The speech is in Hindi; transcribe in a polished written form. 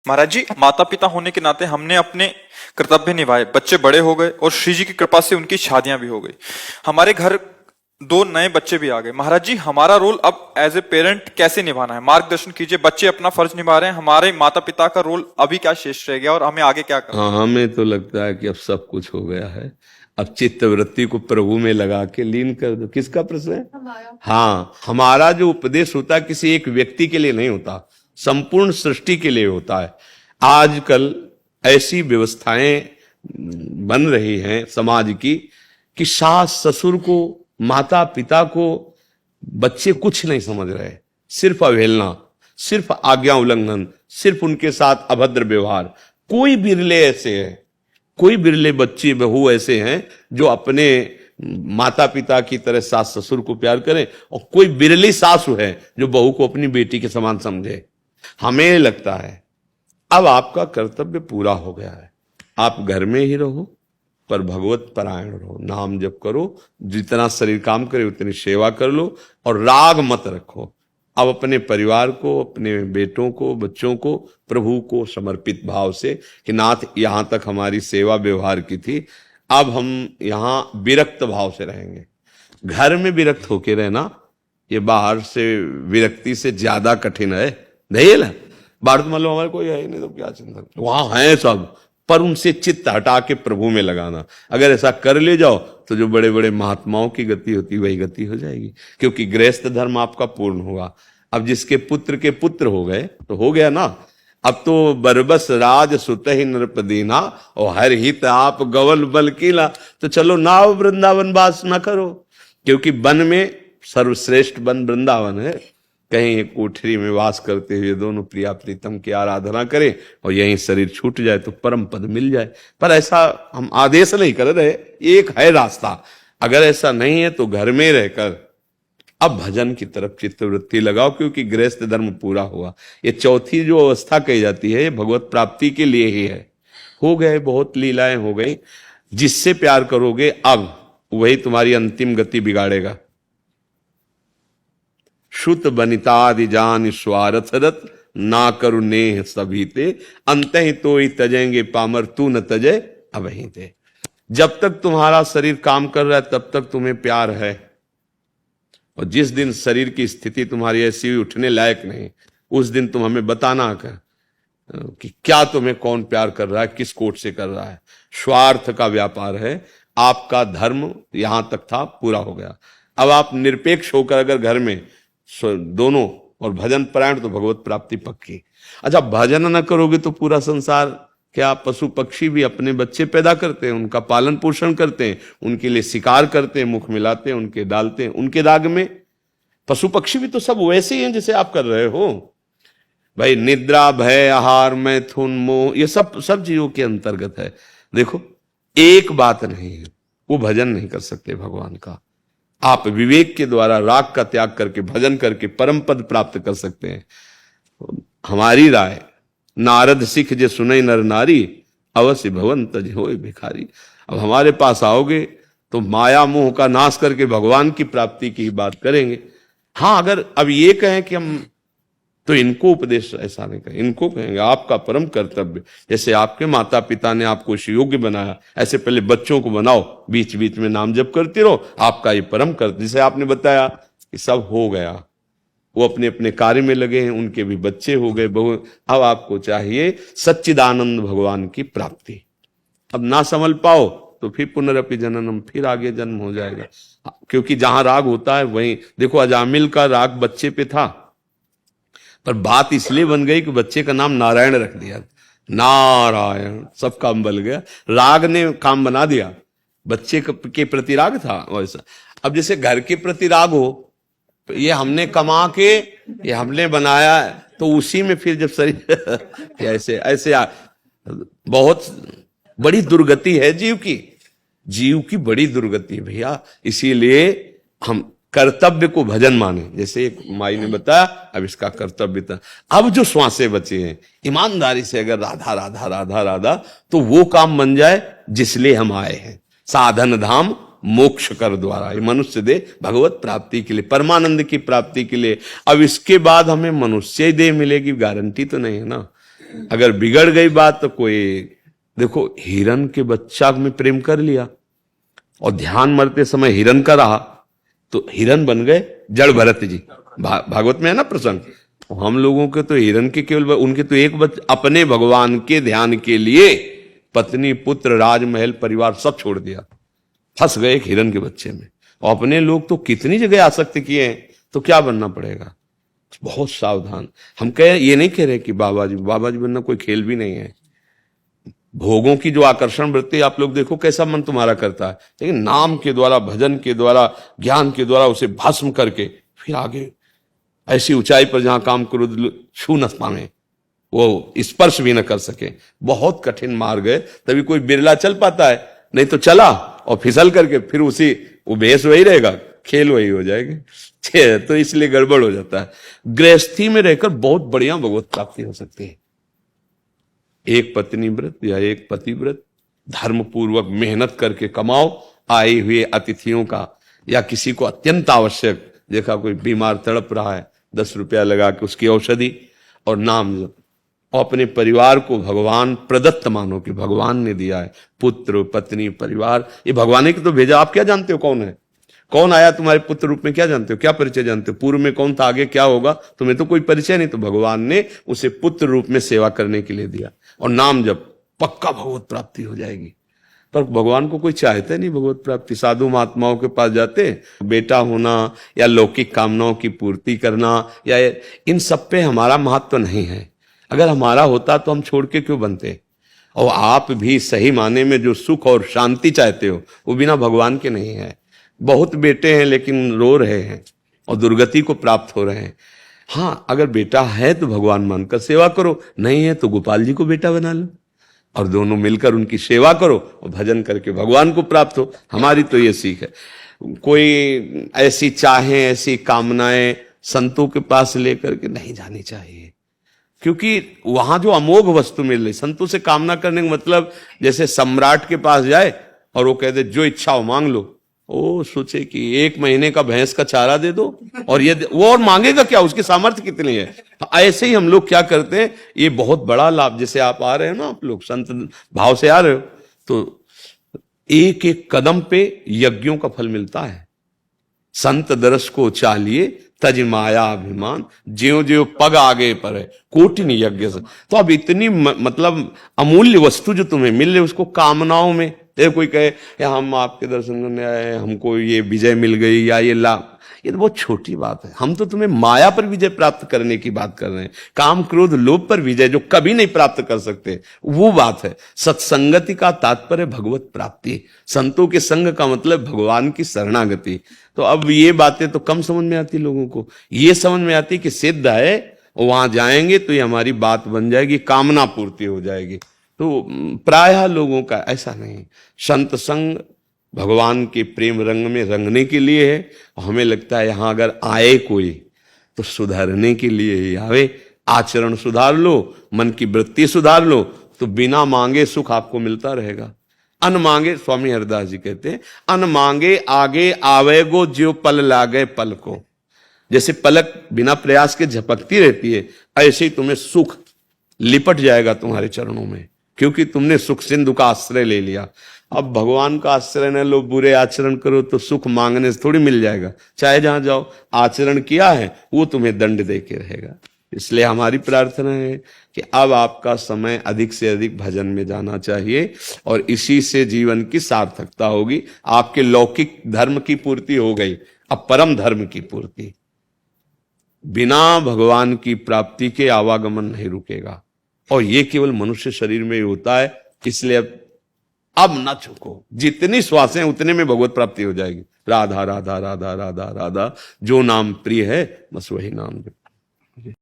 महाराज जी, माता पिता होने के नाते हमने अपने कर्तव्य निभाए, बच्चे बड़े हो गए और श्री जी की कृपा से उनकी शादियां भी हो गई। हमारे घर दो नए बच्चे भी आ गए। महाराज जी, हमारा रोल अब एज ए पेरेंट कैसे निभाना है? मार्गदर्शन कीजिए। बच्चे अपना फर्ज निभा रहे हैं, हमारे माता पिता का रोल अभी क्या शेष रह गया और हमें आगे क्या करना? हाँ, हमें तो लगता है कि अब सब कुछ हो गया है। अब चित्त वृत्ति को प्रभु में लगा के लीन कर दो। किसका प्रश्न है? हाँ, हमारा जो उपदेश होता है किसी एक व्यक्ति के लिए नहीं होता, संपूर्ण सृष्टि के लिए होता है। आजकल ऐसी व्यवस्थाएं बन रही हैं समाज की कि सास ससुर को, माता पिता को बच्चे कुछ नहीं समझ रहे, सिर्फ अवहेलना, सिर्फ आज्ञा उल्लंघन, सिर्फ उनके साथ अभद्र व्यवहार। कोई बिरले ऐसे हैं, कोई बिरले बच्चे बहू ऐसे हैं जो अपने माता पिता की तरह सास ससुर को प्यार करें, और कोई बिरली सासु है जो बहू को अपनी बेटी के समान समझे। हमें लगता है अब आपका कर्तव्य पूरा हो गया है। आप घर में ही रहो पर भगवत परायण रहो, नाम जप करो, जितना शरीर काम करे उतनी सेवा कर लो, और राग मत रखो। अब अपने परिवार को, अपने बेटों को, बच्चों को प्रभु को समर्पित भाव से कि नाथ यहां तक हमारी सेवा व्यवहार की थी, अब हम यहां विरक्त भाव से रहेंगे। घर में विरक्त होके रहना ये बाहर से विरक्ति से ज्यादा कठिन है। नहीं ना, बाहर तो मतलब हमारे कोई है ही नहीं तो क्या चिंता, वहां है सब, पर उनसे चित्त हटा के प्रभु में लगाना। अगर ऐसा कर ले जाओ तो जो बड़े बड़े महात्माओं की गति होती वही गति हो जाएगी, क्योंकि गृहस्थ धर्म आपका पूर्ण होगा। अब जिसके पुत्र के पुत्र हो गए तो हो गया ना। अब तो बरबस राज सुत ही नृपदीना और हर हित आप गवल बल कीला। तो चलो नाव वृंदावन वास न करो, क्योंकि वन में सर्वश्रेष्ठ वन वृंदावन है। कहीं एक कोठरी में वास करते हुए दोनों प्रिया प्रीतम की आराधना करें और यहीं शरीर छूट जाए तो परम पद मिल जाए। पर ऐसा हम आदेश नहीं कर रहे, एक है रास्ता। अगर ऐसा नहीं है तो घर में रहकर अब भजन की तरफ चित्तवृत्ति लगाओ, क्योंकि गृहस्थ धर्म पूरा हुआ। ये चौथी जो अवस्था कही जाती है ये भगवत प्राप्ति के लिए ही है। हो गए, बहुत लीलाएं हो गई। जिससे प्यार करोगे अब वही तुम्हारी अंतिम गति बिगाड़ेगा। श्रुत बनितादि जान स्वार्थरत ना करु नेह सभी ते, अंत ही तो ही तजेंगे पामर तू न तजे अबहीं ते। जब तक तुम्हारा शरीर काम कर रहा है तब तक तुम्हें प्यार है, और जिस दिन शरीर की स्थिति तुम्हारी ऐसी हुई उठने लायक नहीं, उस दिन तुम हमें बताना कि क्या तुम्हें कौन प्यार कर रहा है, किस कोट से कर रहा है। स्वार्थ का व्यापार है। आपका धर्म यहां तक था, पूरा हो गया। अब आप निरपेक्ष होकर अगर घर में दोनों और भजन परायण तो भगवत प्राप्ति पक्की। अच्छा, भजन न करोगे तो पूरा संसार क्या, पशु पक्षी भी अपने बच्चे पैदा करते हैं, उनका पालन पोषण करते हैं, उनके लिए शिकार करते हैं, मुख मिलाते हैं, उनके डालते हैं उनके राग में। पशु पक्षी भी तो सब वैसे ही हैं जैसे आप कर रहे हो भाई। निद्रा, भय, आहार, मैथुन, मोह, ये सब चीजों के अंतर्गत है। देखो, एक बात नहीं है, वो भजन नहीं कर सकते भगवान का। आप विवेक के द्वारा राग का त्याग करके भजन करके परम पद प्राप्त कर सकते हैं। हमारी राय, नारद सिख जे सुनई नर नारी, अवश्य भवन तज होय भिखारी। अब हमारे पास आओगे तो माया मोह का नाश करके भगवान की प्राप्ति की ही बात करेंगे। हाँ, अगर अब ये कहें कि हम, तो इनको उपदेश ऐसा नहीं कहें, इनको कहेंगे आपका परम कर्तव्य, जैसे आपके माता पिता ने आपको इस योग्य बनाया, ऐसे पहले बच्चों को बनाओ, बीच बीच में नाम जप करते रहो, आपका ये परम कर्तव्य। जैसे आपने बताया कि सब हो गया, वो अपने अपने कार्य में लगे हैं, उनके भी बच्चे हो गए, बहु। अब आपको चाहिए सच्चिदानंद भगवान की प्राप्ति। अब ना संभल पाओ तो फिर पुनरपि जननम, फिर आगे जन्म हो जाएगा। क्योंकि जहां राग होता है वहीं, देखो अजामिल का राग बच्चे पे था, पर बात इसलिए बन गई कि बच्चे का नाम नारायण रख दिया। नारायण, सब काम बल गया, राग ने काम बना दिया। बच्चे के प्रति राग था वैसा। अब जैसे घर के प्रति राग हो, तो ये हमने कमा के, ये हमने बनाया, तो उसी में फिर जब शरीर ऐसे ऐसे बहुत बड़ी दुर्गति है जीव की बड़ी दुर्गति है भैया। इसीलिए हम कर्तव्य को भजन माने। जैसे एक माई ने बताया, अब इसका कर्तव्य था। अब जो श्वासें बचे हैं, ईमानदारी से अगर राधा राधा राधा राधा, तो वो काम बन जाए जिसलिए हम आए हैं। साधन धाम मोक्ष कर द्वारा, ये मनुष्य दे भगवत प्राप्ति के लिए, परमानंद की प्राप्ति के लिए। अब इसके बाद हमें मनुष्य देह मिलेगी गारंटी तो नहीं है ना। अगर बिगड़ गई बात तो कोई, देखो हिरन के बच्चा में प्रेम कर लिया और ध्यान मरते समय हिरन का रहा तो हिरन बन गए जड़ भरत जी। भागवत में है ना प्रसंग। हम लोगों के तो हिरन के केवल उनके तो एक अपने भगवान के ध्यान के लिए पत्नी पुत्र राजमहल परिवार सब छोड़ दिया, फंस गए एक हिरन के बच्चे में। और अपने लोग तो कितनी जगह आसक्त किए हैं, तो क्या बनना पड़ेगा। बहुत सावधान। हम ये नहीं कह रहे कि बाबा जी बनना कोई खेल भी नहीं है। भोगों की जो आकर्षण वृत्ति आप लोग देखो कैसा मन तुम्हारा करता है, लेकिन नाम के द्वारा, भजन के द्वारा, ज्ञान के द्वारा उसे भस्म करके फिर आगे ऐसी ऊंचाई पर जहां काम क्रोध छू न पाए, वो स्पर्श भी न कर सके। बहुत कठिन मार्ग है, तभी कोई बिरला चल पाता है, नहीं तो चला और फिसल करके फिर उसी वो बेस वही रहेगा, खेल वही हो जाएगी। तो इसलिए गड़बड़ हो जाता है। गृहस्थी में रहकर बहुत बढ़िया भगवत प्राप्ति हो सकती है। एक पत्नी व्रत या एक पति व्रत धर्म पूर्वक मेहनत करके कमाओ, आए हुए अतिथियों का या किसी को अत्यंत आवश्यक देखा कोई बीमार तड़प रहा है, 10 रुपया लगा के उसकी औषधि और नाम जप, और अपने परिवार को भगवान प्रदत्त मानो कि भगवान ने दिया है। पुत्र पत्नी परिवार ये भगवान ने तो भेजा। आप क्या जानते हो कौन है, कौन आया तुम्हारे पुत्र रूप में, क्या जानते हो, क्या परिचय जानते हो, पूर्व में कौन था, आगे क्या होगा, तुम्हें तो कोई परिचय नहीं। तो भगवान ने उसे पुत्र रूप में सेवा करने के लिए दिया। और नाम जब पक्का भगवत प्राप्ति हो जाएगी। पर भगवान को कोई चाहता नहीं भगवत प्राप्ति। साधु महात्माओं के पास जाते, बेटा होना या लौकिक कामनाओं की पूर्ति करना या इन सब पे हमारा महत्व नहीं है। अगर हमारा होता तो हम छोड़ के क्यों बनते। और आप भी सही माने में जो सुख और शांति चाहते हो वो बिना भगवान के नहीं है। बहुत बेटे हैं लेकिन रो रहे हैं और दुर्गति को प्राप्त हो रहे हैं। हाँ, अगर बेटा है तो भगवान मानकर सेवा करो, नहीं है तो गोपाल जी को बेटा बना लो और दोनों मिलकर उनकी सेवा करो और भजन करके भगवान को प्राप्त हो। हमारी तो ये सीख है। कोई ऐसी चाहें, ऐसी कामनाएं संतों के पास लेकर के नहीं जानी चाहिए, क्योंकि वहां जो अमोघ वस्तु मिल रही। संतों से कामना करने का मतलब जैसे सम्राट के पास जाए और वो कह दे जो इच्छा हो मांग लो, ओ सोचे कि 1 महीने का भैंस का चारा दे दो और ये वो और मांगेगा क्या, उसकी सामर्थ्य कितनी है। ऐसे ही हम लोग क्या करते हैं, ये बहुत बड़ा लाभ। जैसे आप आ रहे हो ना, आप लोग संत भाव से आ रहे हो, तो एक एक कदम पे यज्ञों का फल मिलता है। संत दरस को चालिए तज माया अभिमान, ज्यो ज्यो पग आगे पर है कोटिन यज्ञ से। तो अब इतनी मतलब अमूल्य वस्तु जो तुम्हें मिल रही उसको कामनाओं में कोई कहे या हम आपके दर्शन करने आए, हमको ये विजय मिल गई या ये लाभ, ये तो बहुत छोटी बात है। हम तो तुम्हें माया पर विजय प्राप्त करने की बात कर रहे हैं। काम क्रोध लोभ पर विजय जो कभी नहीं प्राप्त कर सकते, वो बात है। सत्संगति का तात्पर्य भगवत प्राप्ति, संतों के संग का मतलब भगवान की शरणागति। तो अब ये बातें तो कम समझ में आती लोगों को। ये समझ में आती कि सिद्ध है, वहां जाएंगे तो ये हमारी बात बन जाएगी, कामना पूर्ति हो जाएगी। तो प्रायः लोगों का ऐसा नहीं। संत संग भगवान के प्रेम रंग में रंगने के लिए है। हमें लगता है यहां अगर आए कोई तो सुधारने के लिए ही आवे। आचरण सुधार लो, मन की वृत्ति सुधार लो, तो बिना मांगे सुख आपको मिलता रहेगा। अन मांगे, स्वामी हरिदास जी कहते हैं, अन मांगे आगे आवेगो ज्यो पल लागे पल को। जैसे पलक बिना प्रयास के झपकती रहती है, ऐसे ही तुम्हें सुख लिपट जाएगा तुम्हारे चरणों में, क्योंकि तुमने सुख सिंधु का आश्रय ले लिया। अब भगवान का आश्रय न लो, बुरे आचरण करो तो सुख मांगने से थोड़ी मिल जाएगा। चाहे जहां जाओ, आचरण किया है वो तुम्हें दंड दे के रहेगा। इसलिए हमारी प्रार्थना है कि अब आपका समय अधिक से अधिक भजन में जाना चाहिए और इसी से जीवन की सार्थकता होगी। आपके लौकिक धर्म की पूर्ति हो गई, अब परम धर्म की पूर्ति। बिना भगवान की प्राप्ति के आवागमन नहीं रुकेगा और ये केवल मनुष्य शरीर में ही होता है। इसलिए अब न चुको, जितनी श्वासें उतने में भगवत प्राप्ति हो जाएगी। राधा राधा राधा राधा राधा, जो नाम प्रिय है बस वही नाम।